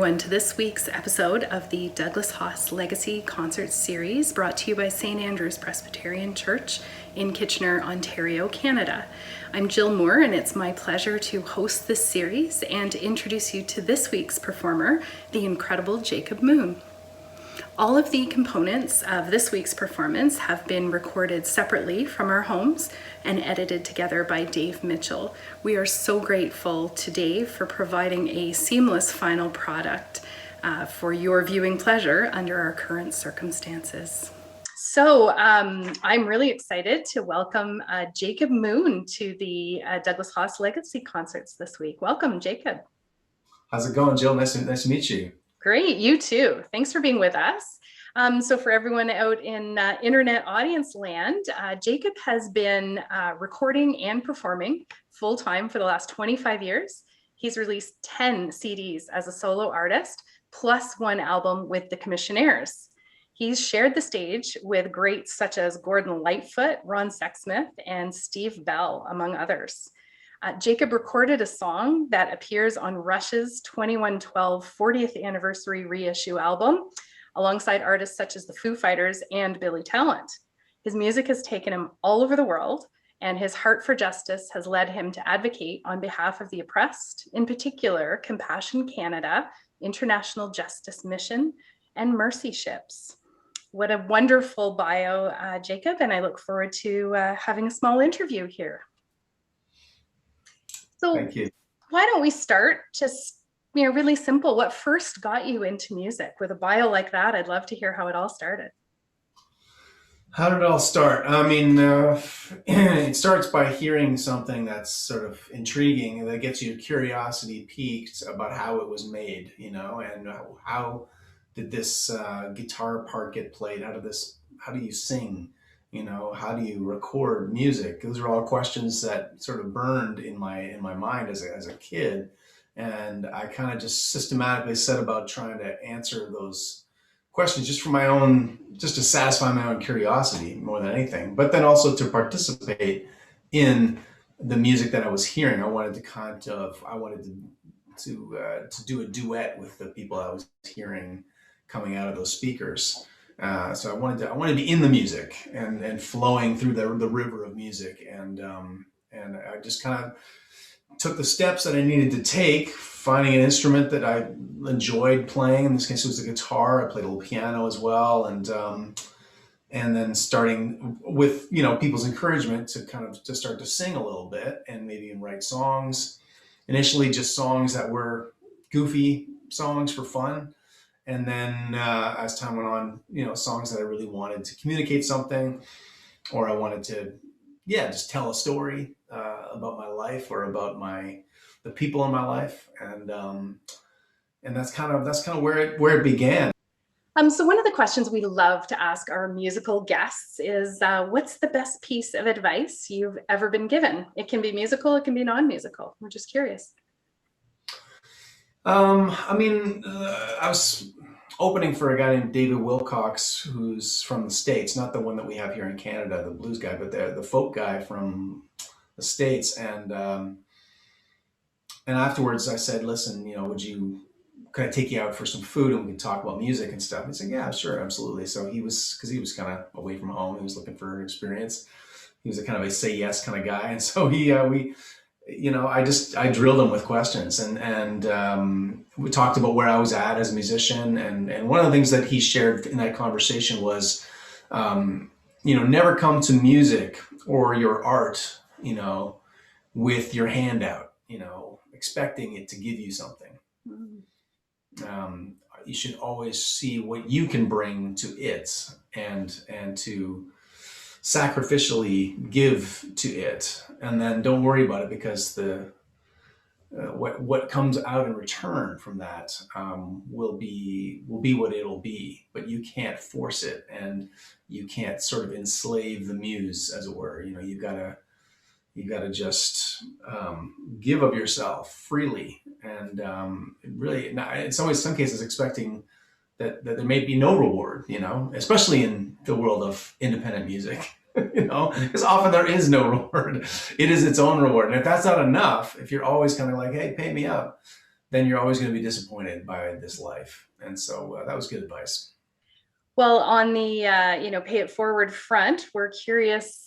everyone, to this week's episode of the Douglas Haas Legacy Concert Series, brought to you by St. Andrew's Presbyterian Church in Kitchener, Ontario, Canada. I'm Jill Moore, and it's my pleasure to host this series and to introduce you to this week's performer, the incredible Jacob Moon. All of the components of this week's performance have been recorded separately from our homes and edited together by Dave Mitchell. We are so grateful to Dave for providing a seamless final product for your viewing pleasure under our current circumstances. So I'm really excited to welcome Jacob Moon to the Douglas Haas Legacy Concerts this week. Welcome, Jacob. How's it going, Jill? Nice to meet you. Great, you too. Thanks for being with us. So for everyone out in internet audience land, Jacob has been recording and performing full-time for the last 25 years. He's released 10 CDs as a solo artist, plus one album with the Commissionaires. He's shared the stage with greats such as Gordon Lightfoot, Ron Sexsmith, and Steve Bell, among others. Jacob recorded a song that appears on Rush's 2112 40th anniversary reissue album, alongside artists such as the Foo Fighters and Billy Talent. His music has taken him all over the world, and his heart for justice has led him to advocate on behalf of the oppressed, in particular, Compassion Canada, International Justice Mission, and Mercy Ships. What a wonderful bio, Jacob, and I look forward to having a small interview here. So thank you. Why don't we start just, really simple. What first got you into music? With a bio like that, I'd love to hear how it all started. How did it all start? I mean, it starts by hearing something that's sort of intriguing that gets your curiosity piqued about how it was made, and how did this guitar part get played? How do you sing? How do you record music? Those are all questions that sort of burned in my mind as a kid. And I kind of just systematically set about trying to answer those questions just to satisfy my own curiosity more than anything, but then also to participate in the music that I was hearing. I wanted to do a duet with the people I was hearing coming out of those speakers. So I wanted to be in the music and flowing through the river of music, and I just kind of took the steps that I needed to take, finding an instrument that I enjoyed playing. In this case, it was the guitar. I played a little piano as well, and then starting with people's encouragement to start to sing a little bit and maybe write songs. Initially, just songs that were goofy songs for fun. And then as time went on, songs that I really wanted to communicate something, or I wanted to, just tell a story about my life or about the people in my life, and that's kind of where it began. So one of the questions we love to ask our musical guests is, what's the best piece of advice you've ever been given? It can be musical, it can be non-musical. We're just curious. I was opening for a guy named David Wilcox, who's from the States, not the one that we have here in Canada, the blues guy, but the folk guy from the States. And afterwards I said, listen, could I take you out for some food and we can talk about music and stuff? And he said, yeah, sure, absolutely. So because he was kind of away from home, he was looking for an experience. He was a kind of a say yes kind of guy. And so I drilled him with questions, and we talked about where I was at as a musician. And one of the things that he shared in that conversation was, never come to music or your art, with your hand out, expecting it to give you something. You should always see what you can bring to it and to sacrificially give to it, and then don't worry about it, because what comes out in return from that will be what it'll be. But you can't force it, and you can't sort of enslave the muse, as it were. You gotta just give of yourself freely, and really, in some cases, expecting that there may be no reward, especially in the world of independent music, because often there is no reward. It is its own reward. And if that's not enough, if you're always kind of like, hey, pay me up, then you're always going to be disappointed by this life. And so that was good advice. Well, on the pay it forward front, we're curious,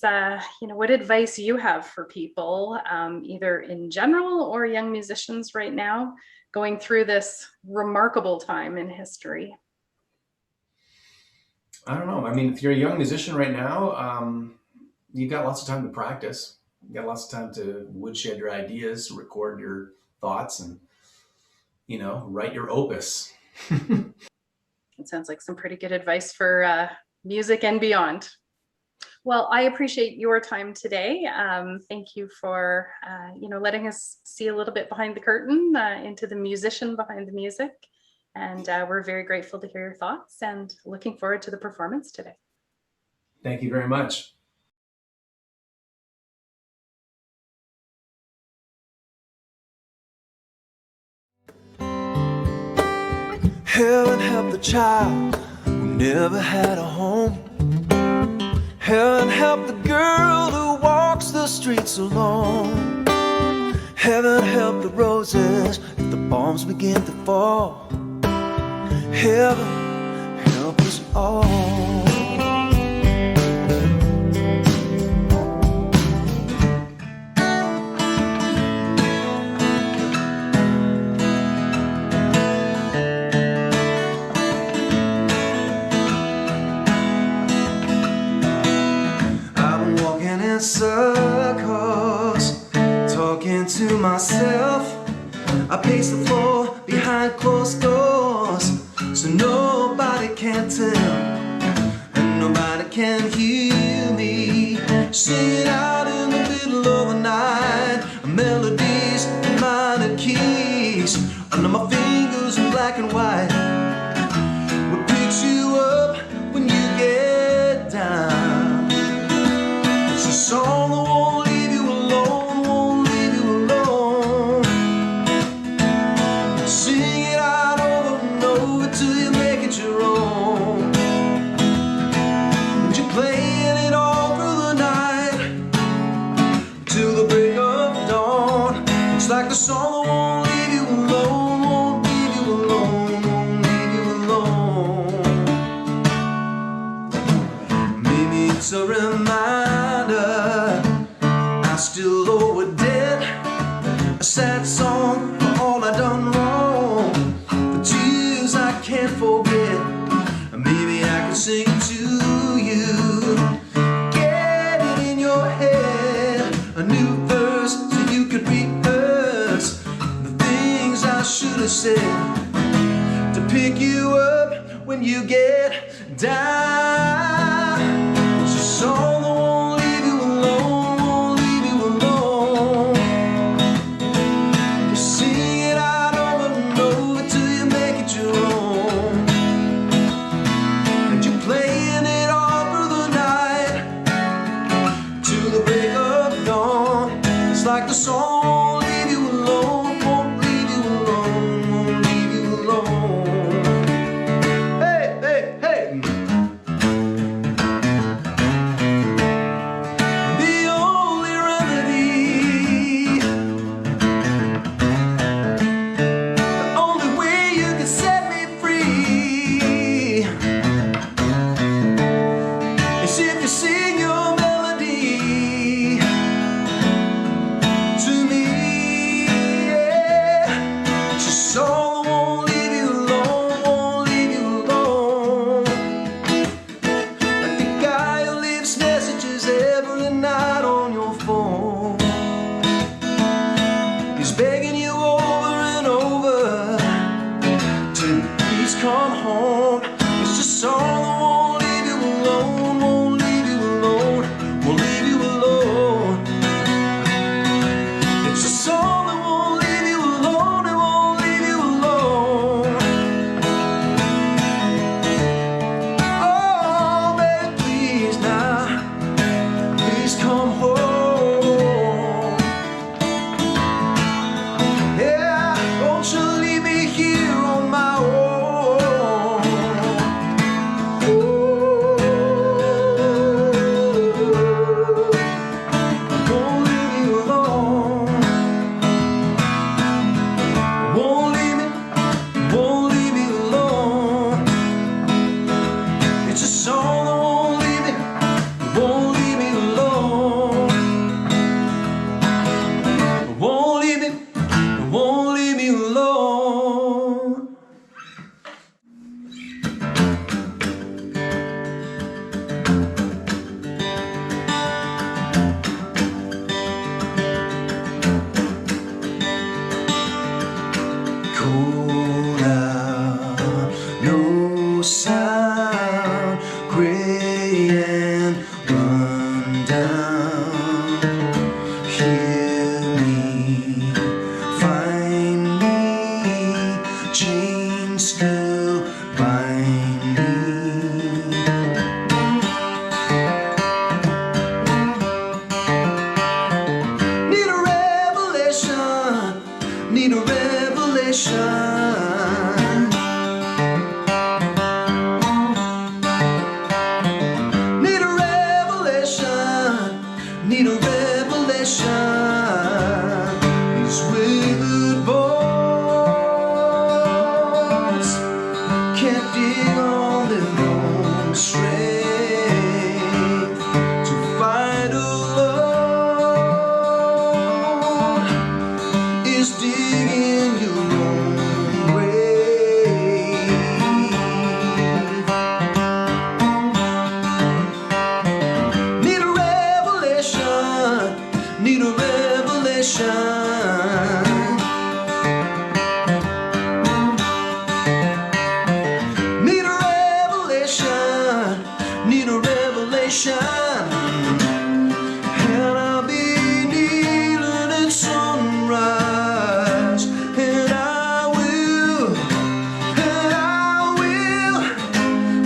what advice you have for people, either in general or young musicians right now, going through this remarkable time in history. I don't know. I mean, if you're a young musician right now, you've got lots of time to practice. You've got lots of time to woodshed your ideas, record your thoughts, and write your opus. It sounds like some pretty good advice for music and beyond. Well, I appreciate your time today. Thank you for letting us see a little bit behind the curtain into the musician behind the music. And we're very grateful to hear your thoughts and looking forward to the performance today. Thank you very much. Heaven help the child who never had a home. Heaven help the girl who walks the streets alone. Heaven help the roses if the bombs begin to fall. Heaven help us all. Circles, talking to myself. I pace the floor behind closed doors, so nobody can tell, and nobody can hear me. Singing out in the middle of the night, melodies in minor keys, under my fingers in black and white. What picks you up when you get down? A song that won't leave you alone, won't leave you alone. Sing it out over and over till you make it your own. And you're playing it all through the night till the break of dawn. It's like the song that won't leave you alone, won't leave you alone, won't leave you alone. Maybe it's a reminder I still owe a debt, a sad song for all I done wrong, the tears I can't forget. Maybe I can sing it to you, get it in your head, a new verse so you could rehearse the things I should have said, to pick you up when you get down. It's a song that won't leave you alone, won't leave you alone. Just sing it out over and over till you make it your own. And you're playing it all through the night till the break of dawn. It's like the song won't leave you alone, won't leave you alone, won't leave you alone. Hey, hey, hey. town, gray and run down. Hear me, find me, chains still bind me. Need a revelation, need a revelation. Need a revelation. These withered bones can't dig on their own strength to fight alone is digging your own grave. Need a revelation. Need a revelation. Need a revelation. Need a revelation. And I'll be kneeling at sunrise. And I will,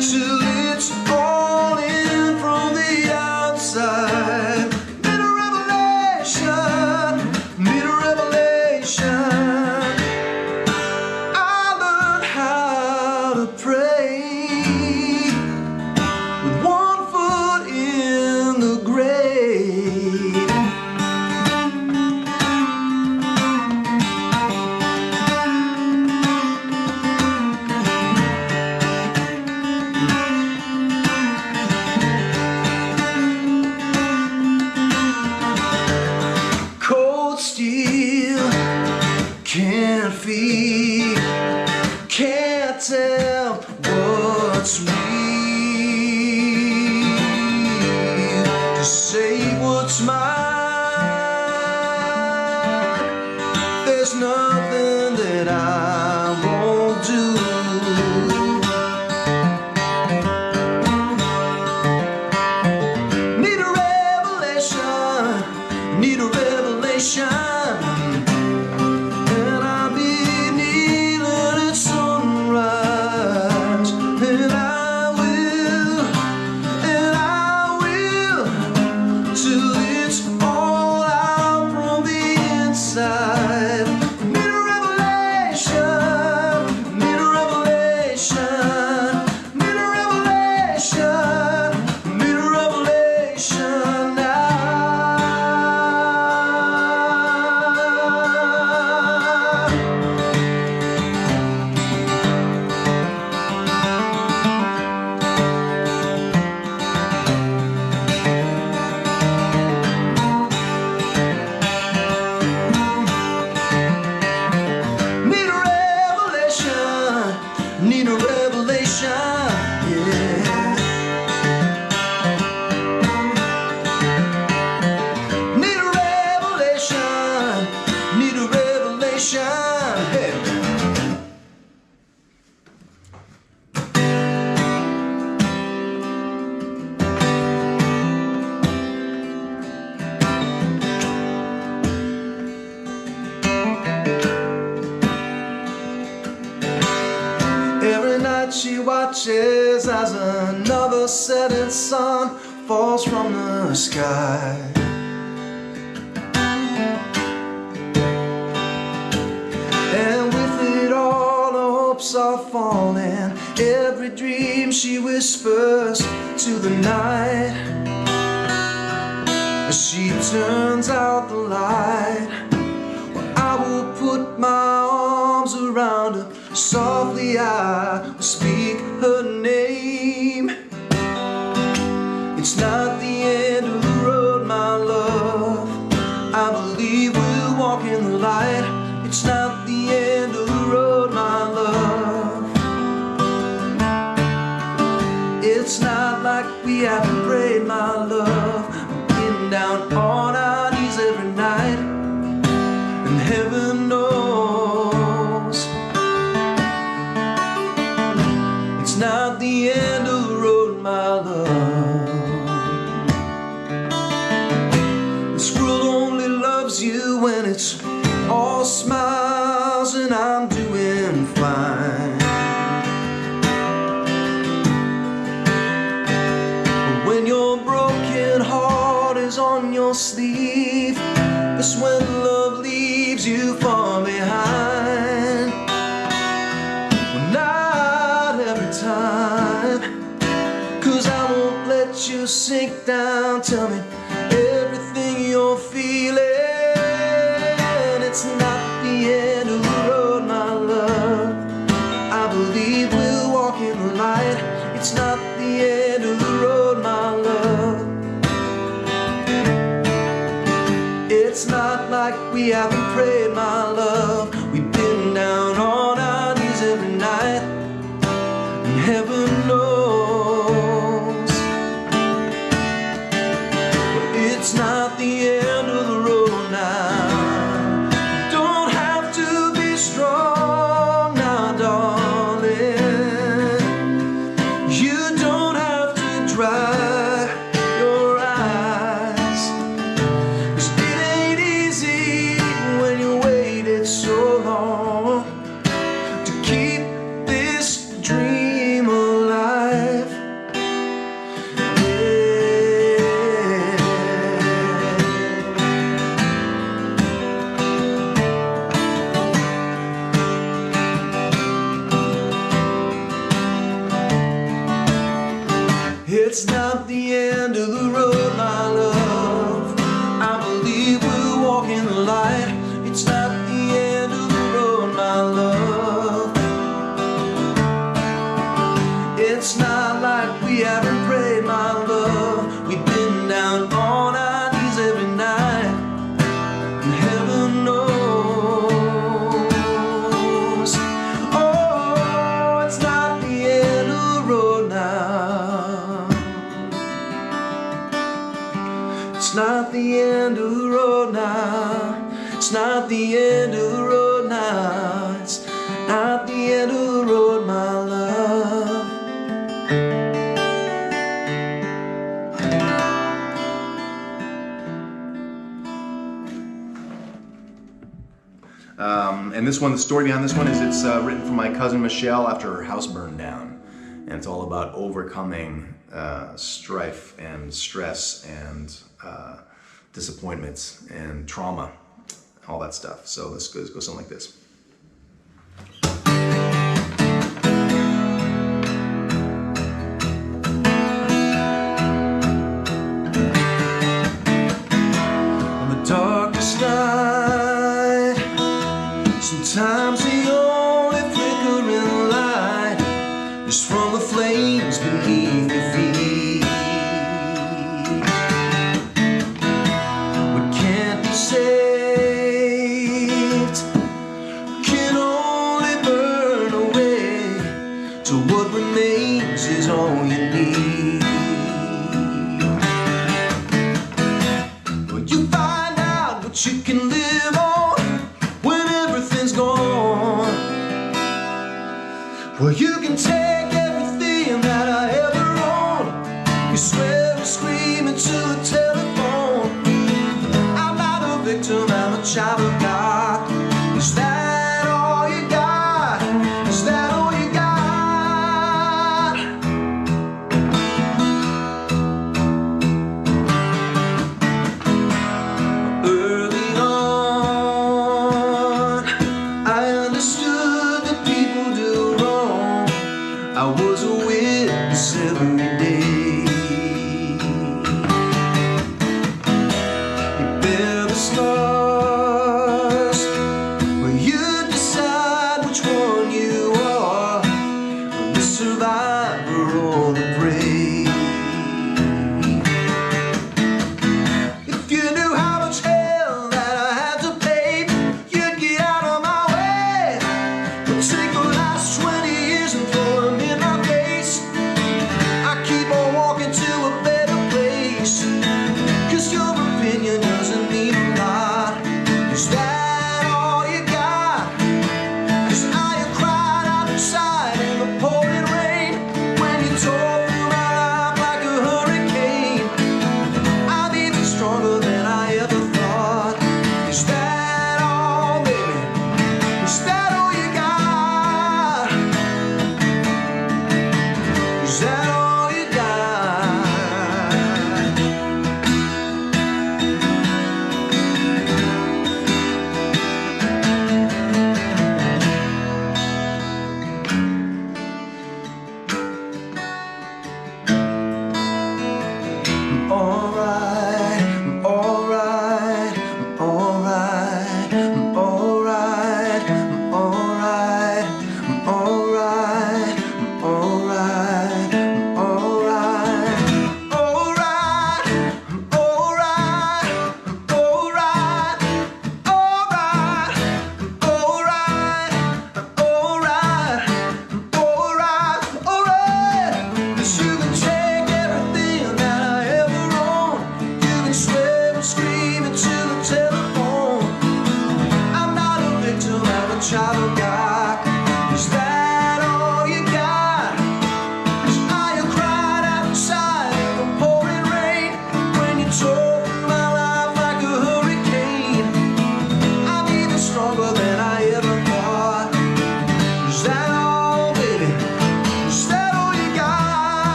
till it's all in from the outside. Need a revelation. I learned how to pray with one foot in the grave. Cold steel, can't feel, can't tell what's real. To save what's mine, there's nothing that I won't do. Need a revelation. Need a revelation. And I'll be kneeling at sunrise. And I will, till it's all out from the inside. Need a revelation. Need a revelation. Need a revelation. Need a revelation now. Need a revelation, need a revelation, yeah. Need a revelation, need a revelation, hey. Every night she watches as another setting sun falls from the sky. And with it all her hopes are falling. Every dream she whispers to the night. As she turns out the light, well, I will put my arms around her. Softly I will speak her name. It's not the end of the road, my love. I believe we'll walk in the light. It's not the end of the road, my love. It's not like we haven't prayed, my love. We've been down on our knees every night, and heaven knows it's not the the end of the road, my love. This world only loves you when it's all smiles and I'm doing fine. But when your broken heart is on your sleeve, that's when love leaves you far behind. Well, not every time, 'cause I won't let you sink down. Tell me everything you're feeling. It's not the end of the road, my love. I believe we'll walk in the light. It's not the end of the road, my love. It's not like we haven't prayed, my love. We've been down on our knees every night, and heaven knows. But it's not the end of the road now. It's not the end of the road, my love. I believe we'll walk in the light. It's not the end of the road, my love. It's not like we haven't prayed, my love. We've been down on our knees every night, and heaven knows. Oh, it's not the end of the road now. It's not the end of the road now. It's not the end of the road now. It's not the end of the road, my love. And this one, the story behind this one is it's written from my cousin Michelle after her house burned down. And it's all about overcoming strife and stress and disappointments and trauma, all that stuff. So this goes something like this. On the darkest night, sometimes the only flickering light is from the flames beneath your feet. Saved can only burn away, so what remains is all you need. Well, you find out what you can live on when everything's gone. Well, you can take everything that I ever owned. You swear and scream into the telephone. Victim, I'm a child of God. Is that all you got? Is that all you got? Early on, I understood that people do wrong. I was a witness every day. Stars, where you decide which one you are, the survivor or the brave. If you knew how much hell that I had to pay, you'd get out of my way. But take the last 20 years and throw them in my face. I keep on walking to a better place, 'cause your opinion doesn't mean a lot. Is that all you got? 'Cause now you cried outside in the pouring rain when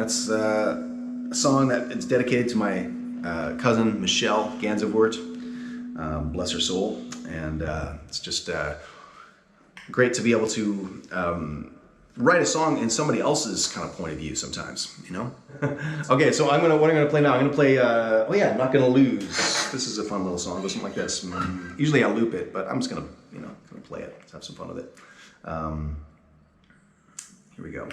That's a song that it's dedicated to my cousin Michelle Gansevoort, bless her soul, and it's just great to be able to write a song in somebody else's kind of point of view sometimes, you know? Okay, so what I'm gonna play now, I'm gonna play, Not Gonna Lose. This is a fun little song, it goes something like this. Usually I loop it, but I'm just gonna, gonna play it, let's have some fun with it. Here we go.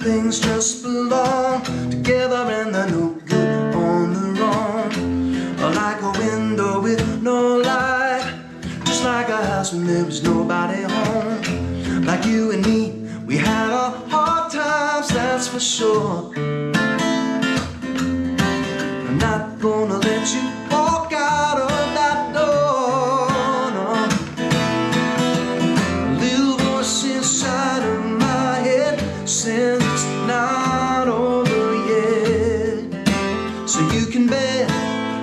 Things just belong together and they're no good on their own. Like a window with no light, just like a house when there was nobody home. Like you and me, we had our hard times, that's for sure. I'm not gonna let you walk out of that door, no. A little voice inside of my head says not over yet, so you can bet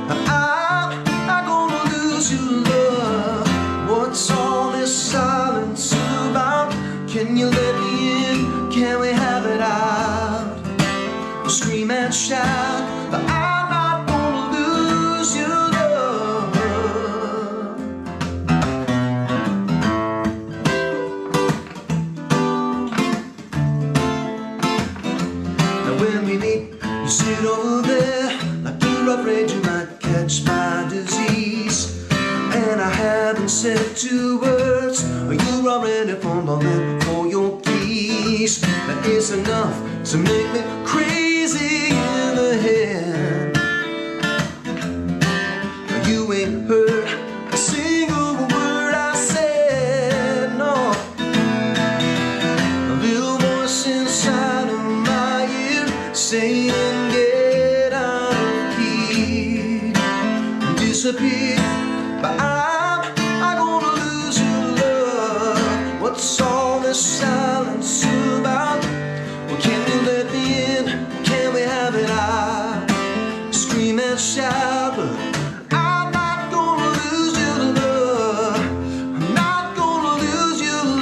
I'm not gonna lose your love. What's all this silence about? Can you let me in? Can we have it out? We'll scream and shout, but I'm not gonna lose your love. When we meet, you sit over there like you're afraid you might catch my disease. And I haven't said 2 words, or you're already fumbling for your keys. But it's enough to make me crazy in the head. You ain't heard a single word I said, no. A little voice inside of my ear saying get out of here and disappear, but I'm gonna lose your love. What's all this silence about? Well, can you let me in? Can we have it out? Scream and shout, but I'm not gonna lose your love. I'm not gonna lose your love.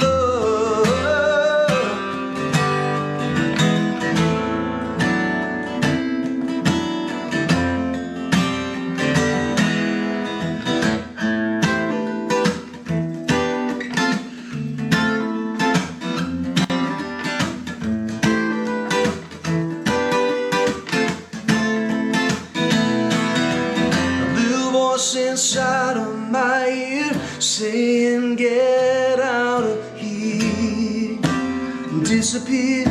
Inside of my ear saying get out of here and disappear,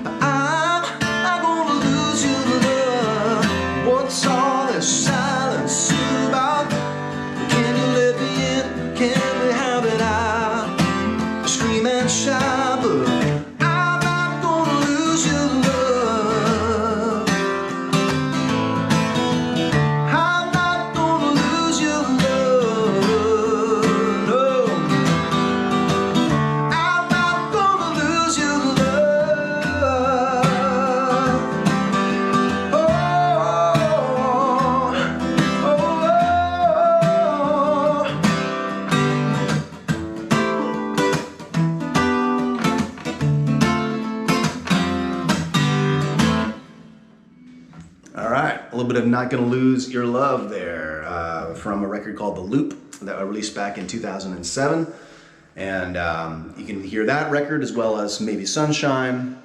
but I'm gonna lose your love. What's all this silence about? Can you let me in? Can we have it out? Scream and shout, but I'm not gonna lose your love. A little bit of Not Gonna Lose Your Love there from a record called The Loop that I released back in 2007. And you can hear that record as well as Maybe Sunshine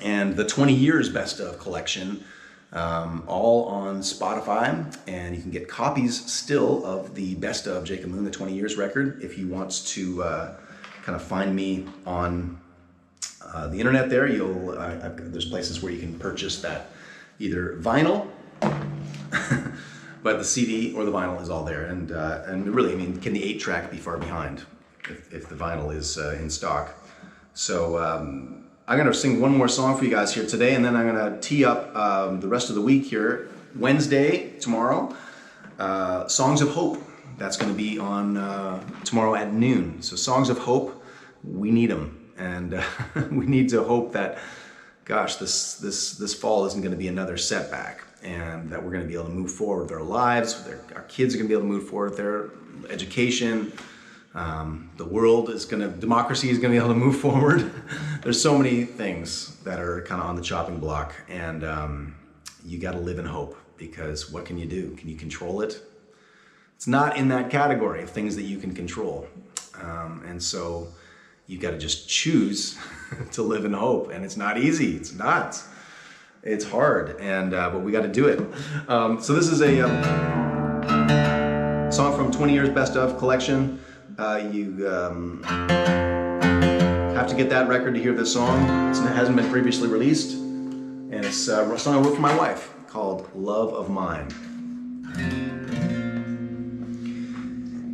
and the 20 Years Best Of collection, all on Spotify. And you can get copies still of the Best Of Jacob Moon, the 20 Years record, if you want to kind of find me on the internet there. There's places where you can purchase that, either vinyl, but the CD or the vinyl is all there, and really, I mean, can the 8-track be far behind if the vinyl is in stock? So I'm gonna sing one more song for you guys here today, and then I'm gonna tee up the rest of the week here. Wednesday, tomorrow, Songs of Hope. That's gonna be on tomorrow at noon. So Songs of Hope, we need them, and we need to hope that gosh, this fall isn't going to be another setback, and that we're going to be able to move forward with our lives. Our kids are going to be able to move forward with their education. The world is democracy is going to be able to move forward. There's so many things that are kind of on the chopping block, and you got to live in hope, because what can you do? Can you control it? It's not in that category of things that you can control. And so you got to just choose to live in hope. And it's not easy. It's not. It's hard. But we got to do it. So this is a song from 20 Years Best Of collection. You have to get that record to hear this song. It hasn't been previously released. And it's a song I wrote for my wife called Love of Mine.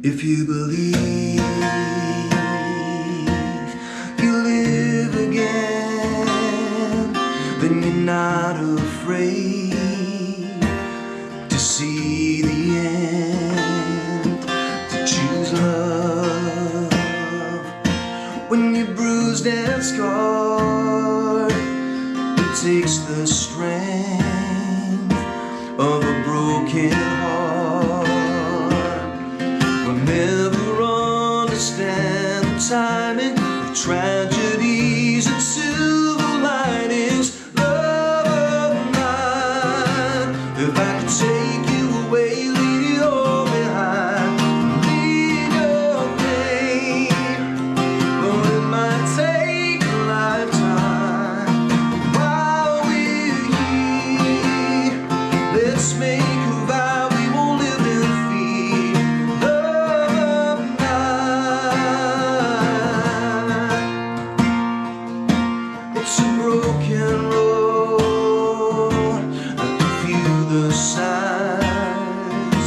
If you believe you live again, then you're not afraid to see the end, to choose love. When you're bruised and scarred, it takes the strength of a broken heart. We'll never understand the timing of tragedies and silver linings. Love of mine, if I could take you away, leave it all behind, leave your pain, though it might take a lifetime. While we're here, let's make a vow we won't live in fear. Love of mine. It's a broken road. I can feel the signs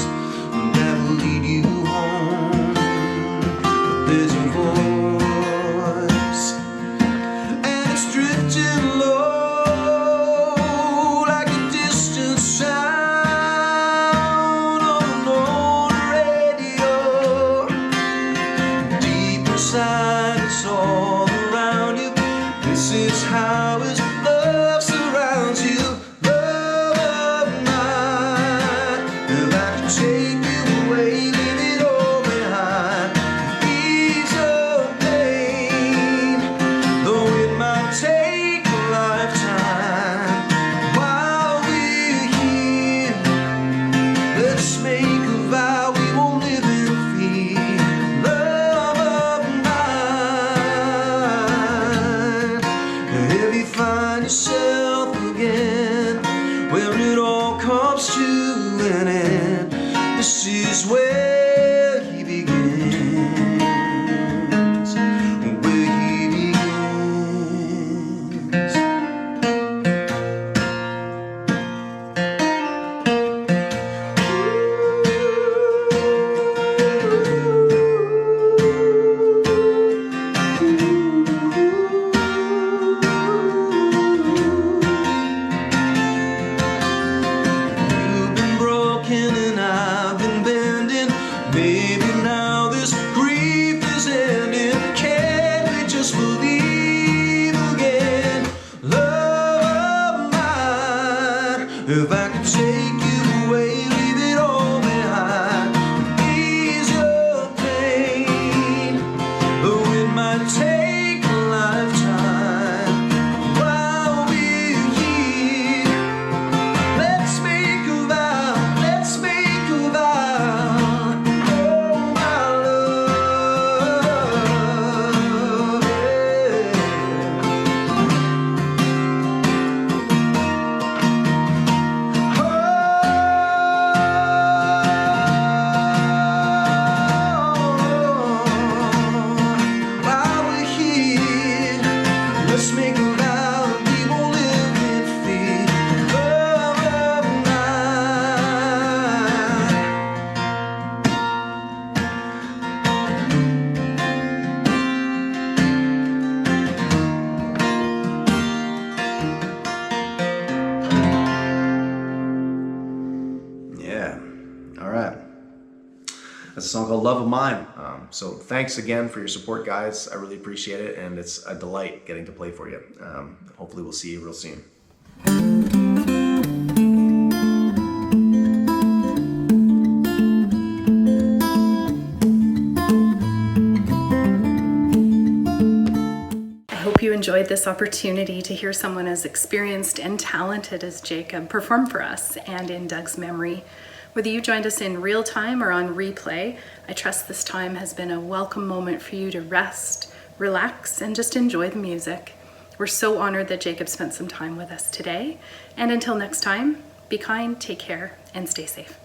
that will lead you home. But there's a voice, and it's drifting low like a distant sound on an old radio. Deep inside, it's all around you. This is how his love surrounds you. Love of mine, if I could take you away, leave it all behind, ease your pain, though it might take a lifetime. While we're here, let's make a vow we won't live in fear. Love of mine. If you find yourself again where it all comes to an end, this is where he begins. Where he begins. You've been broken and I've been bending. Maybe now this grief is ending. Can we just believe again? Love of mine, if I could take you away, leave it all behind, ease your pain, though it might take a lifetime. While we're here, let's make a vow, let's make a vow. Oh, my love, while we're here, let's make a vow we won't live in fear. Love of mine. Yeah. All right. That's a song called Love of Mine. So thanks again for your support, guys. I really appreciate it, and it's a delight getting to play for you. Hopefully we'll see you real soon. I hope you enjoyed this opportunity to hear someone as experienced and talented as Jacob perform for us and in Doug's memory. Whether you joined us in real time or on replay, I trust this time has been a welcome moment for you to rest, relax, and just enjoy the music. We're so honored that Jacob spent some time with us today. And until next time, be kind, take care, and stay safe.